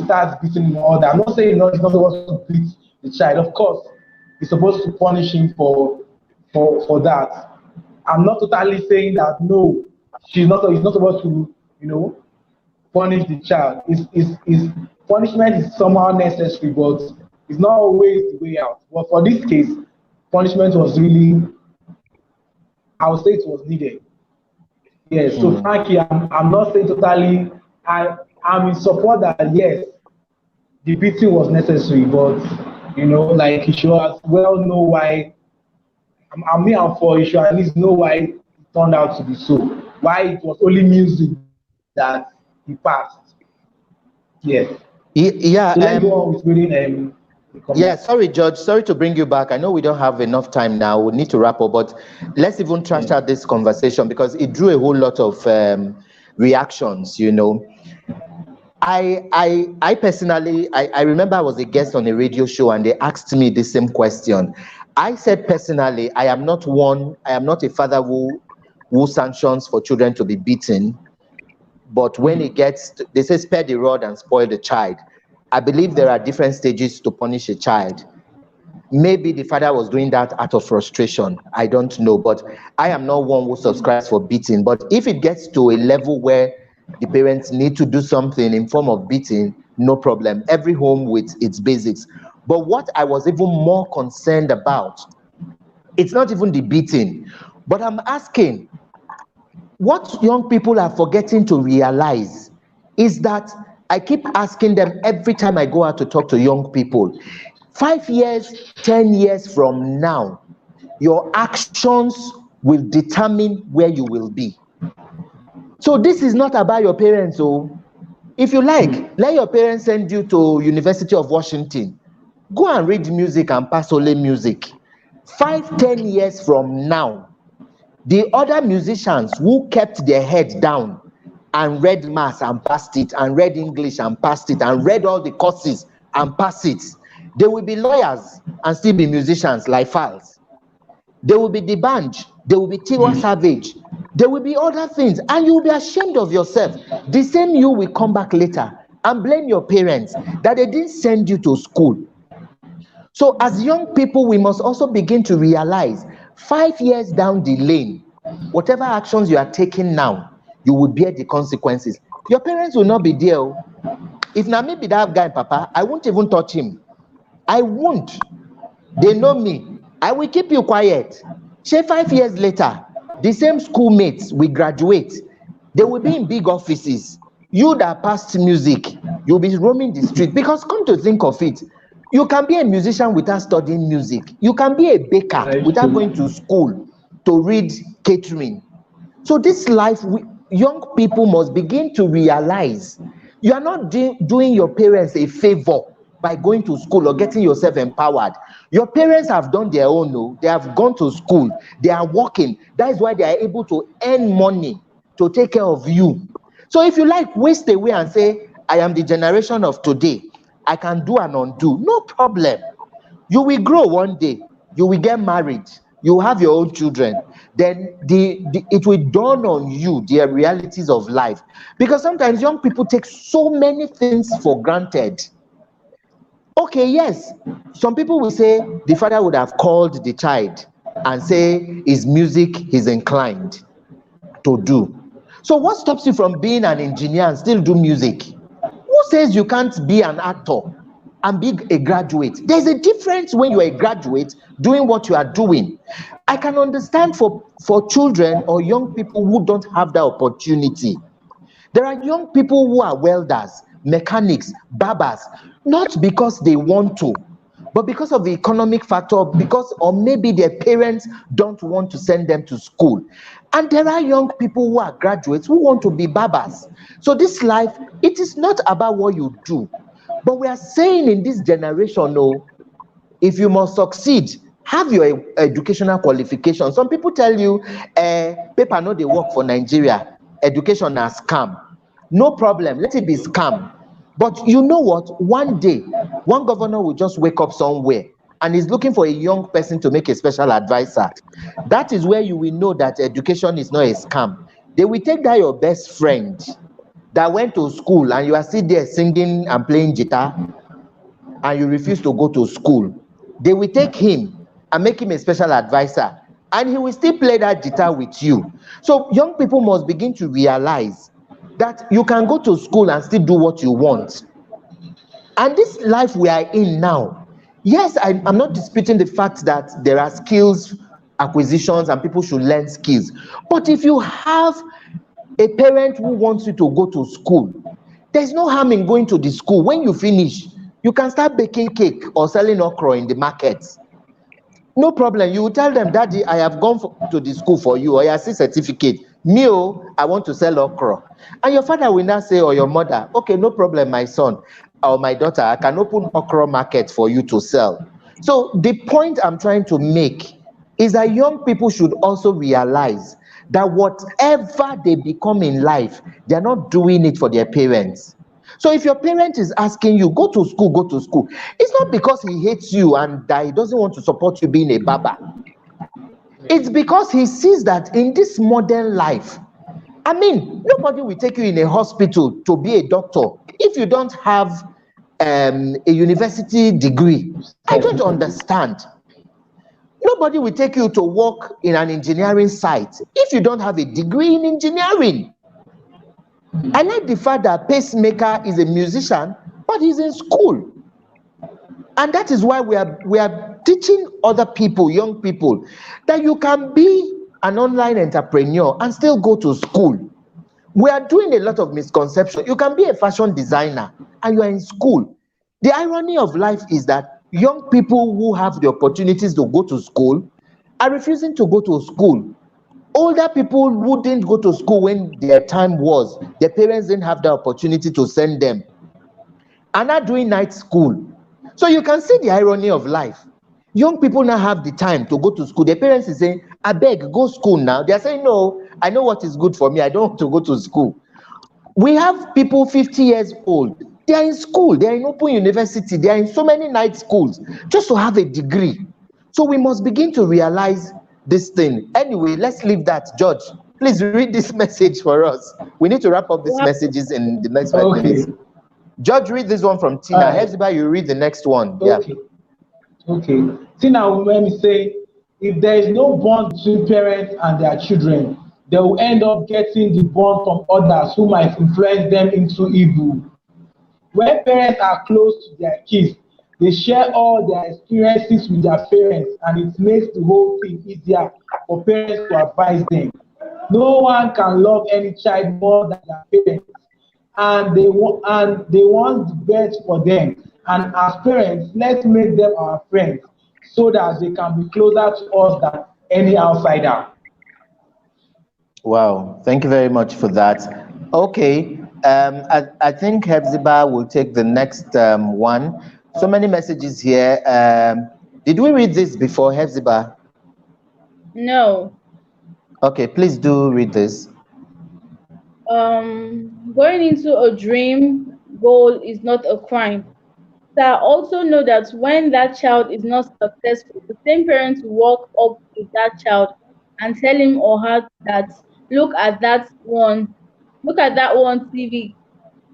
starts beating him all that. I'm not saying he's not supposed to beat the child. Of course, he's supposed to punish him for that. I'm not totally saying that no, he's not supposed to, punish the child. Is punishment is somehow necessary, but it's not always the way out. But for this case, punishment was really, I would say it was needed. Yes. So Mm. frankly, I'm not saying totally. I'm in support that yes, the beating was necessary, but like you should as well know why. I'm for you should at least know why it turned out to be so. Why it was only music that he passed. Yes. So Yeah. let's go on with reading the comment. Yeah, sorry, George. Sorry to bring you back. I know we don't have enough time now. We need to wrap up, but let's even trash out this conversation because it drew a whole lot of reactions. You know, I personally, I remember I was a guest on a radio show and they asked me the same question. I said personally, I am not one. I am not a father who sanctions for children to be beaten. But when it gets, they say spare the rod and spoil the child. I believe there are different stages to punish a child. Maybe the father was doing that out of frustration. I don't know, but I am not one who subscribes for beating. But if it gets to a level where the parents need to do something in form of beating, no problem. Every home with its basics. But what I was even more concerned about, it's not even the beating, but I'm asking, what young people are forgetting to realize is that I keep asking them every time I go out to talk to young people, 5 years, 10 years from now, your actions will determine where you will be. So this is not about your parents. Oh, if you like, let your parents send you to University of Washington. Go and read music and pass only music. 5, 10 years from now, The other musicians who kept their head down and read maths and passed it, and read English and passed it, and read all the courses and passed it, they will be lawyers and still be musicians like Files. They will be the band, they will be Tiwa Savage, there will be other things, and you will be ashamed of yourself. The same you will come back later and blame your parents that they didn't send you to school. So as young people, we must also begin to realize 5 years down the lane, whatever actions you are taking now, you will bear the consequences. Your parents will not be there. If na me be that guy, Papa, I won't even touch him. I won't. They know me. I will keep you quiet. Say 5 years later, the same schoolmates will graduate. They will be in big offices. You that passed music, you'll be roaming the street. Because come to think of it, you can be a musician without studying music. You can be a baker without going to school to read catering. So this life, young people must begin to realize you are not doing your parents a favor by going to school or getting yourself empowered. Your parents have done their own. No? They have gone to school. They are working. That is why they are able to earn money to take care of you. So if you like, waste away and say, I am the generation of today. I can do and undo. No problem. You will grow one day. You will get married. You have your own children. Then it will dawn on you the realities of life. Because sometimes young people take so many things for granted. Okay, yes, some people will say the father would have called the child and say his music he's inclined to do. So what stops you from being an engineer and still do music? Who says you can't be an actor and be a graduate? There's a difference when you're a graduate doing what you are doing. I can understand for children or young people who don't have that opportunity. There are young people who are welders, mechanics, barbers, not because they want to, but because of the economic factor, or maybe their parents don't want to send them to school. And there are young people who are graduates who want to be barbers. So this life, it is not about what you do, but we are saying in this generation, no, if you must succeed, have your educational qualification. Some people tell you, paper no dey work for Nigeria, education na scam. No problem, let it be scam. But you know what? One day, one governor will just wake up somewhere and is looking for a young person to make a special advisor. That is where you will know that education is not a scam. They will take that your best friend that went to school and you are still there singing and playing guitar and you refuse to go to school. They will take him and make him a special advisor and he will still play that guitar with you. So young people must begin to realize that you can go to school and still do what you want. And this life we are in now, yes, I'm not disputing the fact that there are skills acquisitions and people should learn skills. But if you have a parent who wants you to go to school, there's no harm in going to the school. When you finish, you can start baking cake or selling okra in the markets. No problem. You will tell them, Daddy, I have gone to the school for you, or I see certificate. Me, I want to sell okra. And your father will now say, or your mother, okay, no problem, my son or my daughter, I can open okra market for you to sell. So the point I'm trying to make is that young people should also realize that whatever they become in life, they're not doing it for their parents. So if your parent is asking you, go to school, go to school, it's not because he hates you and that he doesn't want to support you being a barber. It's because he sees that in this modern life, I mean, nobody will take you in a hospital to be a doctor if you don't have a university degree. I don't understand. Nobody will take you to work in an engineering site if you don't have a degree in engineering. I like the fact that PaceMaker is a musician, but he's in school. And that is why we are teaching other people, young people, that you can be an online entrepreneur and still go to school. We are doing a lot of misconception. You can be a fashion designer and you are in school. The irony of life is that young people who have the opportunities to go to school are refusing to go to school. Older people who didn't go to school when their time was, their parents didn't have the opportunity to send them, are now doing night school. So you can see the irony of life. Young people now have the time to go to school. Their parents is saying, I beg, go school now. They are saying, no, I know what is good for me. I don't want to go to school. We have people 50 years old. They are in school. They are in open university. They are in so many night schools just to have a degree. So we must begin to realize this thing. Anyway, let's leave that. George, please read this message for us. We need to wrap up these What messages in the next 5 minutes. Okay. George, read this one from All Tina. right. Hezbollah, you read the next one. Yeah. Okay. Okay. See now, when we say if there is no bond between parents and their children, they will end up getting the bond from others who might influence them into evil. When parents are close to their kids, they share all their experiences with their parents, and it makes the whole thing easier for parents to advise them. No one can love any child more than their parents, and they want the best for them. And as parents, let's make them our friends so that they can be closer to us than any outsider. Wow, thank you very much for that. Okay, I think Hepzibah will take the next one. So many messages here. Did we read this before, Hepzibah? No. Okay, please do read this. Going into a dream goal is not a crime. So I also know that when that child is not successful, the same parent will walk up to that child and tell him or her that look at that one, look at that one TV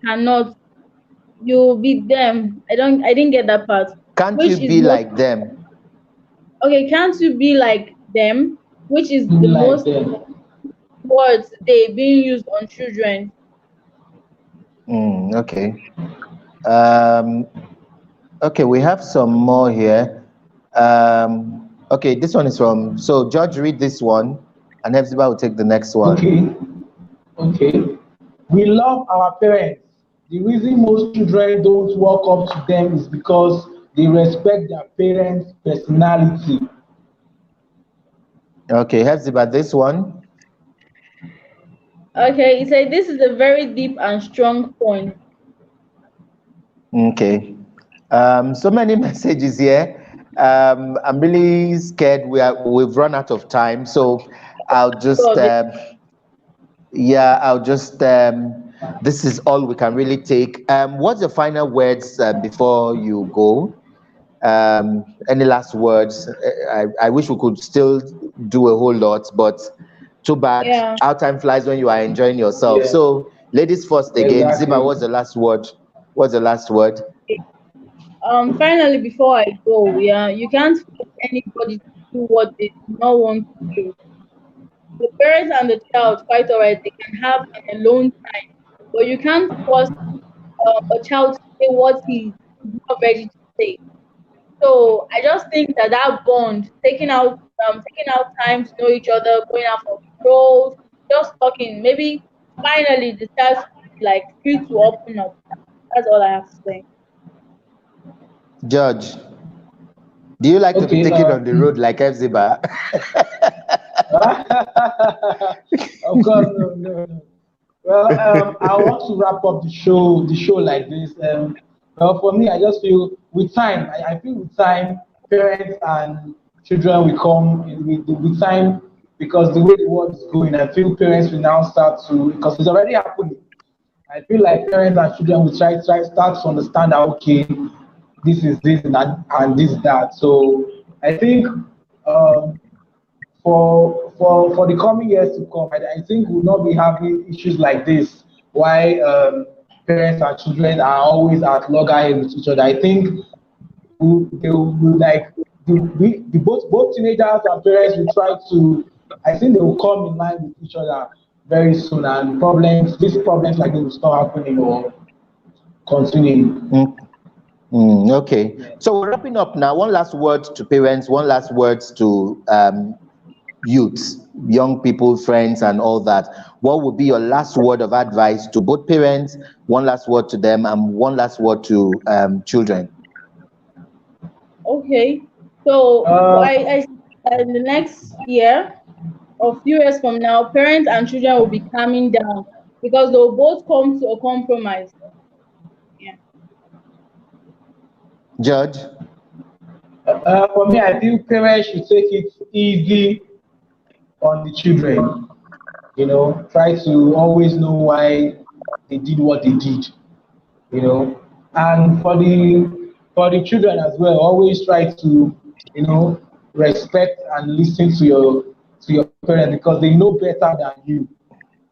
cannot, you beat them. I didn't get that part. Can't you Which is be most like them? okay, can't you be like them? Which is Be the like most them. words they being used on children. Okay. Um, okay, we have some more here. Okay, this one is from, so George, read this one, and Hepzibah will take the next one. Okay. Okay. We love our parents. The reason most children don't walk up to them is because they respect their parents' personality. Okay, Hepzibah, this one. Okay, he said this is a very deep and strong point. Okay. So many messages here. I'm really scared we've run out of time. So I'll just God, yeah, I'll just this is all we can really take. What's your final words before you go? Any last words? I wish we could still do a whole lot, but too bad. yeah. Our time flies when you are enjoying yourself. Yeah, So ladies first again. Ziba, exactly. what's the last word? What's the last word? Finally, before I go, yeah, you can't force anybody to do what they do not want to do. The parent and the child, quite alright, they can have an alone time, but you can't force a child to say what he is not ready to say. So I just think that that bond, taking out time to know each other, going out for strolls, just talking, maybe finally the child should be like free to open up. That's all I have to say. Judge, do you like to be Okay. taken on the road like Ziba? Of course, no, no, no. Well, I want to wrap up the show like this. Well, for me, I just feel with time, I feel with time, parents and children will come with time because the way the world is going, I feel parents will now start to, because it's already happening. I feel like parents and children will start to understand that okay, this is this and this that. So I think um, for the coming years to come, I think we'll not be having issues like this. Why parents and children are always at loggerhead with each other. I think they will like the both teenagers and parents will try to. I think they will come in line with each other very soon, and these problems like this will stop happening or continuing. Okay, so we're wrapping up now. One last word to parents, one last word to youths, young people, friends, and all that. What would be your last word of advice to both parents, one last word to them, and one last word to children? Okay. So Uh, in the next year or few years from now, parents and children will be calming down because they'll both come to a compromise. Yeah. Judge? for me, I feel parents should take it easy on the children. Try to always know why they did what they did. And for the children as well, always try to respect and listen to your parents because they know better than you.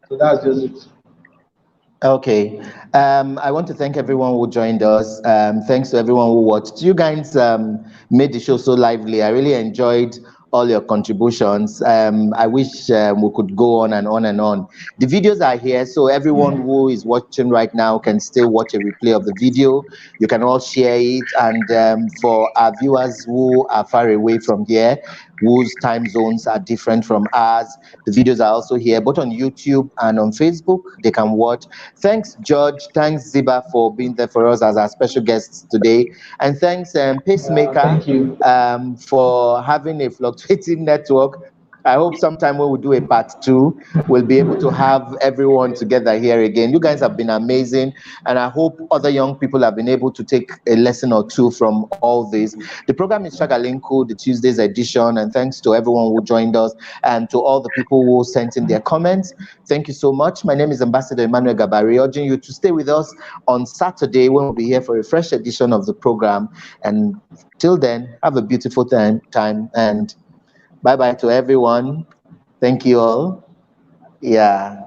So that's just it. Okay. I want to thank everyone who joined us. Thanks to everyone who watched. You guys made the show so lively. I really enjoyed all your contributions. I wish we could go on and on and on. The videos are here, so everyone who is watching right now can still watch a replay of the video. You can all share it. And for our viewers who are far away from here, whose time zones are different from ours, the videos are also here, both on YouTube and on Facebook. They can watch. Thanks, George. Thanks, Zibah, for being there for us as our special guests today. And thanks, PaceMaker, Thank you. for having a fluctuating network. I hope sometime when we do a part 2, we'll be able to have everyone together here again. You guys have been amazing, and I hope other young people have been able to take a lesson or two from all this. The program is Shagalinku, the Tuesdays edition, and thanks to everyone who joined us and to all the people who sent in their comments. Thank you so much. My name is Ambassador Emmanuel Gabari, urging you to stay with us on Saturday when we'll be here for a fresh edition of the program. And till then, have a beautiful time and bye-bye to everyone. Thank you all. Yeah.